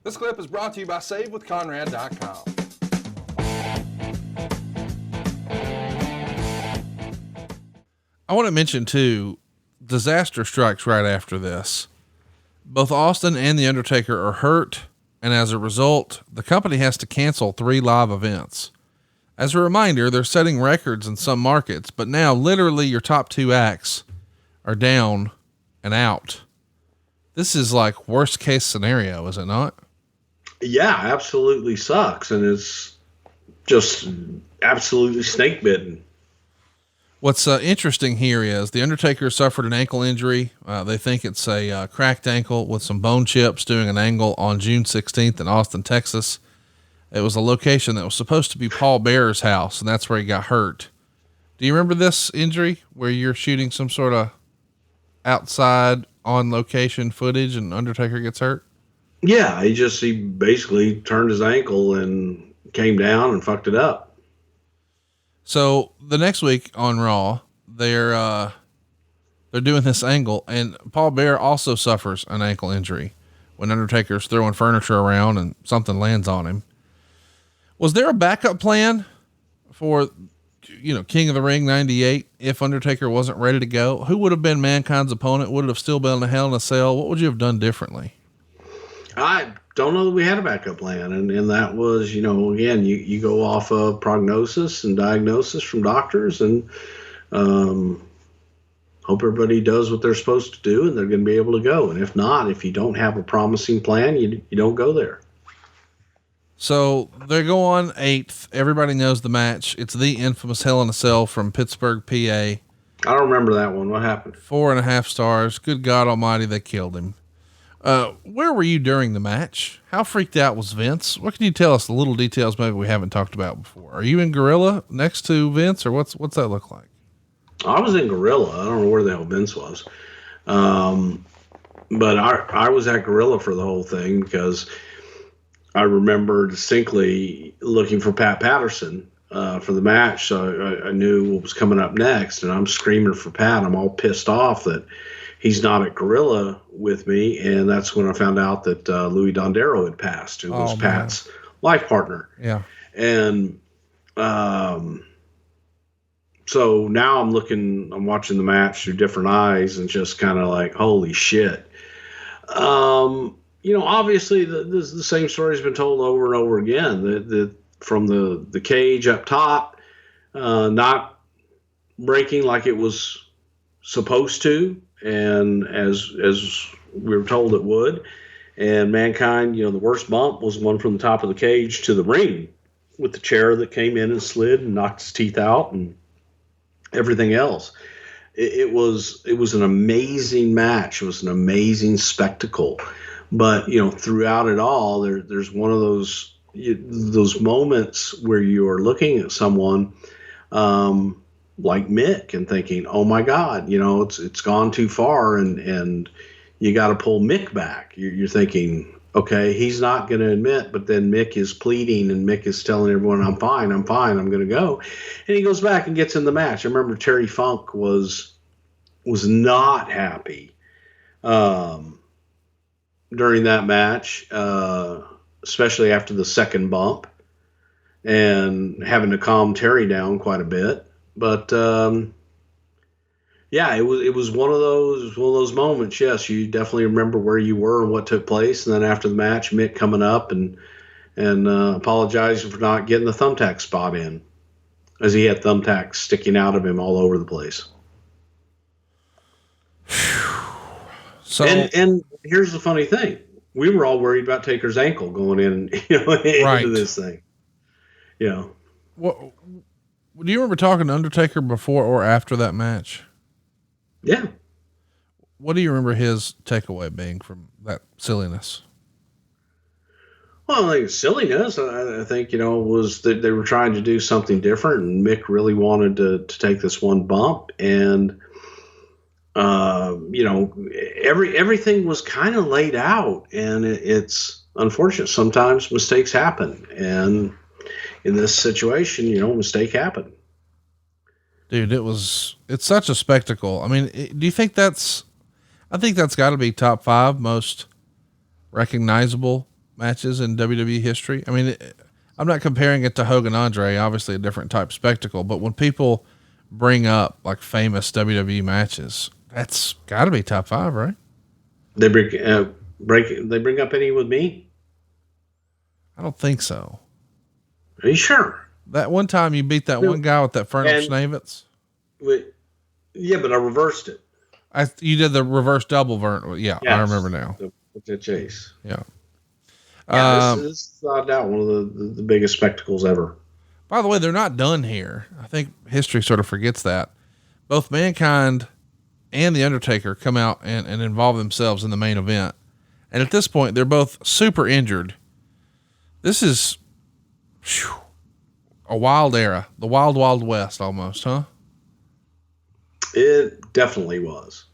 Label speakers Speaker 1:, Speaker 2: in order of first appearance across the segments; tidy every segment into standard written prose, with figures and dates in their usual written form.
Speaker 1: This clip is brought to you by SaveWithConrad.com.
Speaker 2: I want to mention too, disaster strikes right after this. Both Austin and The Undertaker are hurt, and as a result, the company has to cancel 3 live events. As a reminder, they're setting records in some markets, but now literally your top 2 acts are down and out. This is like worst case scenario, is it not?
Speaker 3: Yeah, absolutely sucks. And it's just absolutely snake bitten.
Speaker 2: What's interesting here is The Undertaker suffered an ankle injury. They think it's a cracked ankle with some bone chips doing an angle on June 16th in Austin, Texas. It was a location that was supposed to be Paul Bearer's house, and that's where he got hurt. Do you remember this injury where you're shooting some sort of outside on location footage and Undertaker gets hurt?
Speaker 3: Yeah, he basically turned his ankle and came down and fucked it up.
Speaker 2: So the next week on Raw, they're doing this angle, and Paul Bearer also suffers an ankle injury when Undertaker's throwing furniture around and something lands on him. Was there a backup plan for, King of the Ring 98 if Undertaker wasn't ready to go? Who would have been Mankind's opponent? Would it have still been a Hell in a Cell? What would you have done differently?
Speaker 3: I don't know that we had a backup plan. And that was, again, you go off of prognosis and diagnosis from doctors and hope everybody does what they're supposed to do and they're going to be able to go. And if not, if you don't have a promising plan, you don't go there.
Speaker 2: So they go on 8th. Everybody knows the match. It's the infamous Hell in a Cell from Pittsburgh, PA.
Speaker 3: I don't remember that one. What happened?
Speaker 2: 4.5 stars. Good God Almighty, they killed him. Where were you during the match? How freaked out was Vince? What can you tell us? The little details maybe we haven't talked about before. Are you in Gorilla next to Vince, or what's that look like?
Speaker 3: I was in Gorilla. I don't know where the hell Vince was. But I was at Gorilla for the whole thing because I remember distinctly looking for Pat Patterson for the match. So I knew what was coming up next, and I'm screaming for Pat. I'm all pissed off that he's not at Gorilla with me. And that's when I found out that Louis Dondero had passed, who was Pat's life partner.
Speaker 2: Yeah.
Speaker 3: And so now I'm watching the match through different eyes and just kind of like, holy shit. Obviously the same story has been told over and over again, from the cage up top, not breaking like it was supposed to. And as we were told it would, and Mankind, the worst bump was one from the top of the cage to the ring with the chair that came in and slid and knocked his teeth out and everything else. It was an amazing match. It was an amazing spectacle. But, throughout it all, there's one of those moments where you're looking at someone like Mick and thinking, oh my God, it's gone too far and you got to pull Mick back. You're thinking, okay, he's not going to admit, but then Mick is pleading and Mick is telling everyone, I'm fine, I'm going to go. And he goes back and gets in the match. I remember Terry Funk was not happy during that match, especially after the second bump and having to calm Terry down quite a bit. But it was one of those moments. Yes, you definitely remember where you were and what took place. And then after the match, Mick coming up and apologizing for not getting the thumbtack spot in, as he had thumbtacks sticking out of him all over the place. So and here's the funny thing: we were all worried about Taker's ankle going in, into this thing.
Speaker 2: What do you remember talking to Undertaker before or after that match?
Speaker 3: Yeah.
Speaker 2: What do you remember his takeaway being from that silliness?
Speaker 3: Well, I think silliness, I think, was that they were trying to do something different, and Mick really wanted to take this one bump. And, everything was kind of laid out, and it's unfortunate. Sometimes mistakes happen. And in this situation, mistake happened.
Speaker 2: Dude, it's such a spectacle. I mean, do you think I think that's gotta be top 5 most recognizable matches in WWE history. I mean, I'm not comparing it to Hogan Andre, obviously a different type of spectacle, but when people bring up like famous WWE matches, that's gotta be top 5, right?
Speaker 3: They bring up any with me?
Speaker 2: I don't think so.
Speaker 3: Are you sure?
Speaker 2: That one time you beat that one guy with that furnace Schnavitz.
Speaker 3: Yeah, but I reversed it.
Speaker 2: You did the reverse double vert. Yeah, yes, I remember now.
Speaker 3: The chase.
Speaker 2: Yeah.
Speaker 3: This is without doubt one of the biggest spectacles ever.
Speaker 2: By the way, they're not done here. I think history sort of forgets that. Both Mankind and The Undertaker come out and involve themselves in the main event. And at this point, they're both super injured. This is a wild era. The wild, wild west almost, huh?
Speaker 3: It definitely was.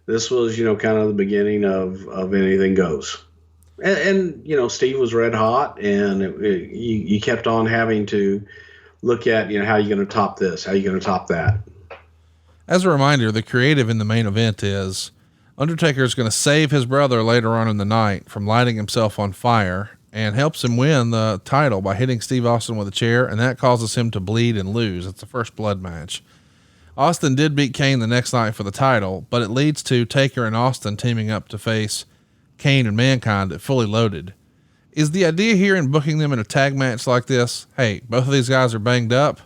Speaker 3: This was, kind of the beginning of anything goes. And Steve was red hot, and you kept on having to look at, how are you going to top this? How are you going to top that?
Speaker 2: As a reminder, the creative in the main event is Undertaker is going to save his brother later on in the night from lighting himself on fire and helps him win the title by hitting Steve Austin with a chair. And that causes him to bleed and lose. It's the first blood match. Austin did beat Kane the next night for the title, but it leads to Taker and Austin teaming up to face Kane and Mankind at Fully Loaded. Is the idea here in booking them in a tag match like this? Hey, both of these guys are banged up,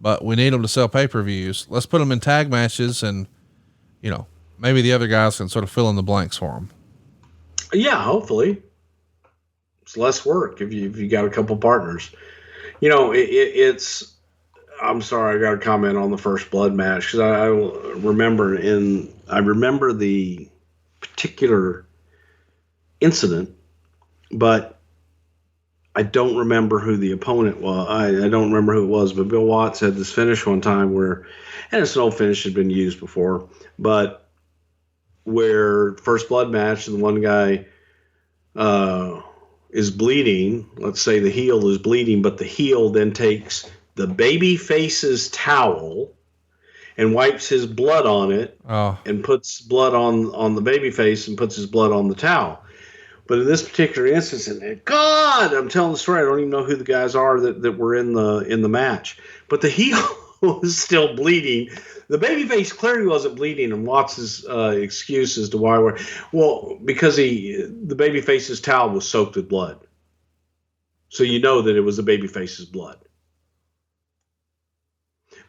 Speaker 2: but we need them to sell pay-per-views. Let's put them in tag matches and, maybe the other guys can sort of fill in the blanks for them.
Speaker 3: Yeah, hopefully. It's less work if you got a couple partners. It's, I'm sorry, I got to comment on the first blood match because I remember the particular incident, but I don't remember who the opponent was. I don't remember who it was, but Bill Watts had this finish one time and it's an old finish that had been used before, but where first blood match and the one guy is bleeding, let's say the heel is bleeding, but the heel then takes the baby face's towel and wipes his blood on it and puts blood on the baby face and puts his blood on the towel. But in this particular instance, and God, I'm telling the story. I don't even know who the guys are that were in the match. But the heel was still bleeding. The babyface clearly wasn't bleeding, and Watts' excuse as to why because the babyface's towel was soaked with blood. So you know that it was the babyface's blood.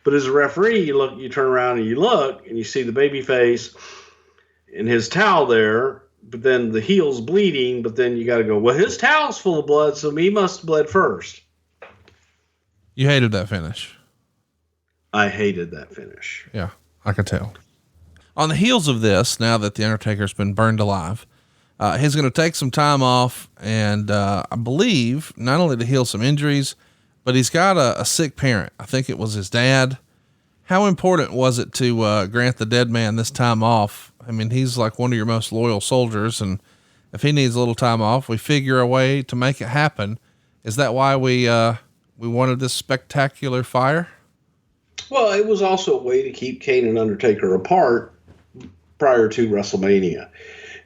Speaker 3: But as a referee, you turn around and you look, and you see the babyface and his towel there. But then the heel's bleeding, but then you got to go, well, his towel's full of blood, so he must have bled first.
Speaker 2: You hated that finish.
Speaker 3: I hated that finish.
Speaker 2: Yeah, I can tell. On the heels of this, now that the Undertaker's been burned alive, he's going to take some time off and I believe not only to heal some injuries, but he's got a sick parent. I think it was his dad. How important was it to grant the dead man this time off? I mean, he's like one of your most loyal soldiers, and if he needs a little time off, we figure a way to make it happen. Is that why we wanted this spectacular fire?
Speaker 3: Well, it was also a way to keep Kane and Undertaker apart prior to WrestleMania.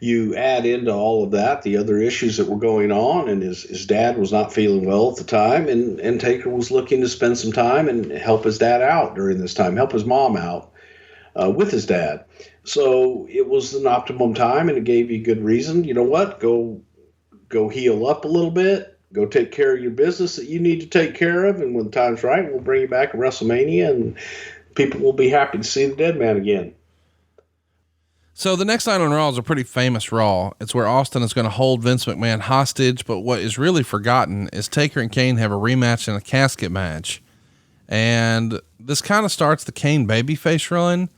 Speaker 3: You add into all of that the other issues that were going on, and his dad was not feeling well at the time, and Taker was looking to spend some time and help his dad out during this time, help his mom out with his dad. So it was an optimum time, and it gave you good reason. You know what? Go heal up a little bit. Go take care of your business that you need to take care of, and when the time's right, we'll bring you back at WrestleMania, and people will be happy to see the dead man again.
Speaker 2: So the next night on Raw is a pretty famous Raw. It's where Austin is going to hold Vince McMahon hostage, but what is really forgotten is Taker and Kane have a rematch in a casket match. And this kind of starts the Kane babyface run.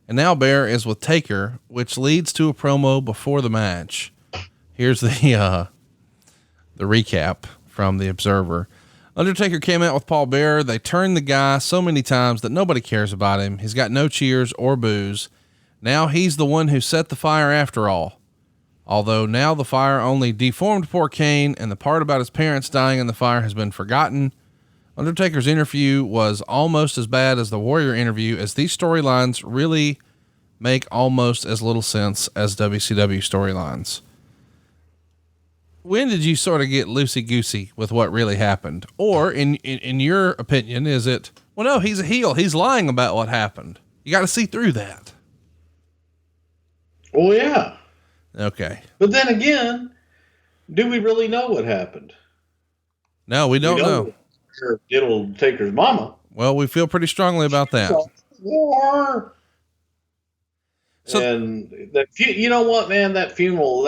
Speaker 2: And now Bear is with Taker, which leads to a promo before the match. Here's the recap from the Observer. Undertaker came out with Paul Bearer. They turned the guy so many times that nobody cares about him. He's got no cheers or boos. Now he's the one who set the fire after all. Although now the fire only deformed poor Kane, and the part about his parents dying in the fire has been forgotten. Undertaker's interview was almost as bad as the Warrior interview, as these storylines really make almost as little sense as WCW storylines. when did you sort of get loosey-goosey with what really happened? Or in your opinion, is it, well, no, he's a heel. He's lying about what happened. You got to see through that.
Speaker 3: Well, yeah.
Speaker 2: Okay.
Speaker 3: But then again, do we really know what happened?
Speaker 2: No, we don't know.
Speaker 3: It'll Taker's mama.
Speaker 2: Well, we feel pretty strongly about that.
Speaker 3: War.
Speaker 2: So,
Speaker 3: and that, you know what, man, that funeral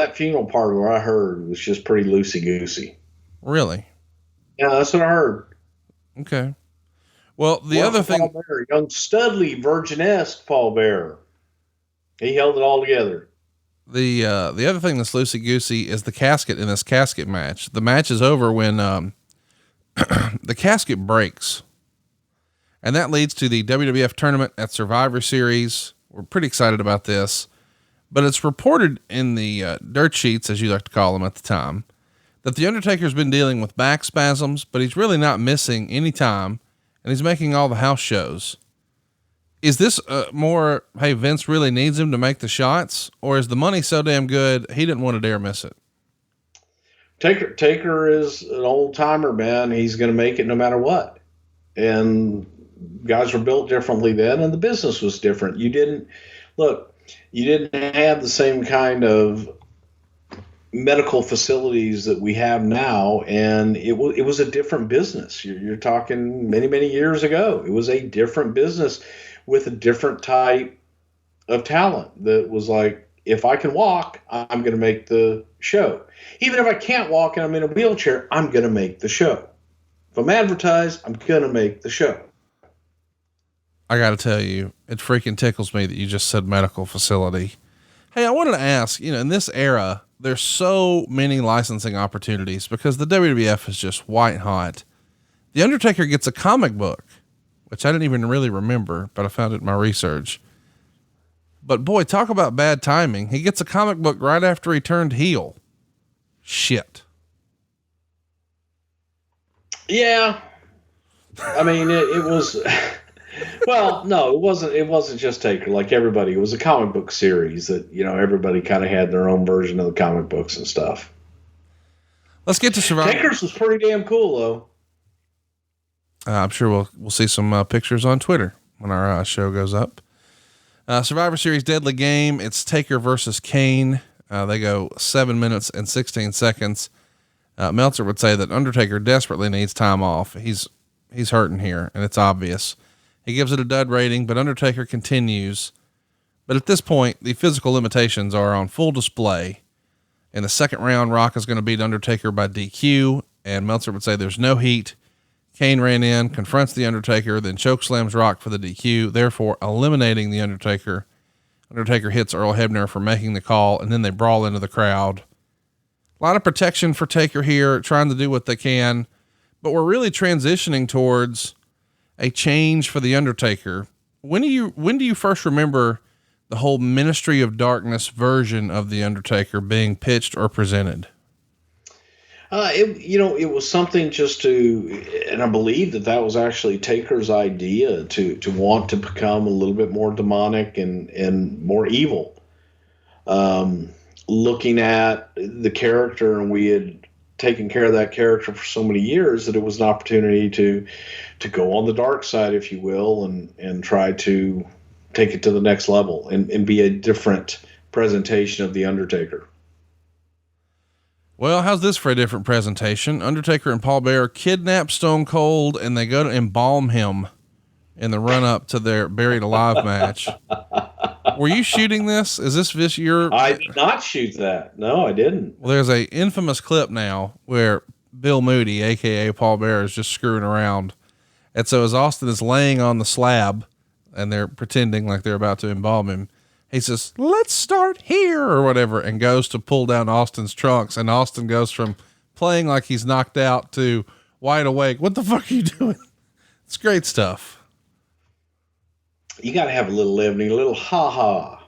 Speaker 3: part where I heard was just pretty loosey-goosey.
Speaker 2: Really?
Speaker 3: Yeah, that's what I heard.
Speaker 2: Okay. Well, the other thing,
Speaker 3: Paul Bearer, young Studley, Virgin-esque Paul Bearer. He held it all together.
Speaker 2: the other thing that's loosey-goosey is the casket in this casket match. The match is over when, the casket breaks, and that leads to the WWF tournament at Survivor Series. We're pretty excited about this, but it's reported in the dirt sheets, as you like to call them at the time, that the Undertaker's been dealing with back spasms, but he's really not missing any time, and he's making all the house shows. Is this more, hey, Vince really needs him to make the shots, or is the money so damn good he didn't want to dare miss it?
Speaker 3: Taker is an old timer, man. He's going to make it no matter what. And guys were built differently then, and the business was different. You didn't have the same kind of medical facilities that we have now, and it was a different business. You're talking many, many years ago. It was a different business with a different type of talent that was like, if I can walk, I'm going to make the show. Even if I can't walk and I'm in a wheelchair, I'm going to make the show. If I'm advertised, I'm going to make the show.
Speaker 2: I got to tell you, it freaking tickles me that you just said medical facility. Hey, I wanted to ask, in this era, there's so many licensing opportunities because the WWF is just white hot. The Undertaker gets a comic book, which I didn't even really remember, but I found it in my research. But boy, talk about bad timing. He gets a comic book right after he turned heel. Shit.
Speaker 3: Yeah. I mean, it was, well, no, it wasn't just Taker. Like everybody, it was a comic book series that, everybody kind of had their own version of the comic books and stuff.
Speaker 2: Let's get to Survivor.
Speaker 3: Taker's was pretty damn cool though.
Speaker 2: I'm sure we'll see some pictures on Twitter when our show goes up. Survivor Series Deadly Game. It's Taker versus Kane. They go 7 minutes and 16 seconds. Meltzer would say that Undertaker desperately needs time off. He's hurting here, and it's obvious. He gives it a dud rating, but Undertaker continues. But at this point, the physical limitations are on full display. In the second round, Rock is going to beat Undertaker by DQ, and Meltzer would say there's no heat. Kane ran in, confronts the Undertaker, then chokeslams Rock for the DQ, therefore eliminating the Undertaker. Undertaker hits Earl Hebner for making the call, and then they brawl into the crowd. A lot of protection for Taker here, trying to do what they can, but we're really transitioning towards a change for the Undertaker. When do you first remember the whole Ministry of Darkness version of the Undertaker being pitched or presented?
Speaker 3: It was something just to, and I believe that was actually Taker's idea to want to become a little bit more demonic and more evil. Looking at the character, and we had taken care of that character for so many years that it was an opportunity to go on the dark side, if you will, and try to take it to the next level and be a different presentation of the Undertaker.
Speaker 2: Well, how's this for a different presentation? Undertaker and Paul Bearer kidnap Stone Cold, and they go to embalm him in the run up to their Buried Alive match. Were you shooting this? Is this your?
Speaker 3: I did not shoot that. No, I didn't.
Speaker 2: Well, there's a infamous clip now where Bill Moody, aka Paul Bearer, is just screwing around. And so as Austin is laying on the slab and they're pretending like they're about to embalm him, he says, "Let's start here," or whatever, and goes to pull down Austin's trunks. And Austin goes from playing like he's knocked out to wide awake. What the fuck are you doing? It's great stuff.
Speaker 3: You got to have a little levity, a little ha-ha.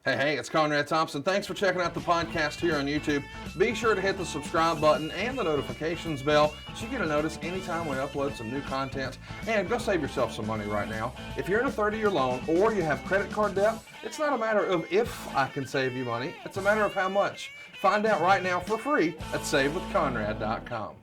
Speaker 1: Hey, it's Conrad Thompson. Thanks for checking out the podcast here on YouTube. Be sure to hit the subscribe button and the notifications bell so you get a notice anytime we upload some new content. And go save yourself some money right now. If you're in a 30-year loan or you have credit card debt, it's not a matter of if I can save you money. It's a matter of how much. Find out right now for free at SaveWithConrad.com.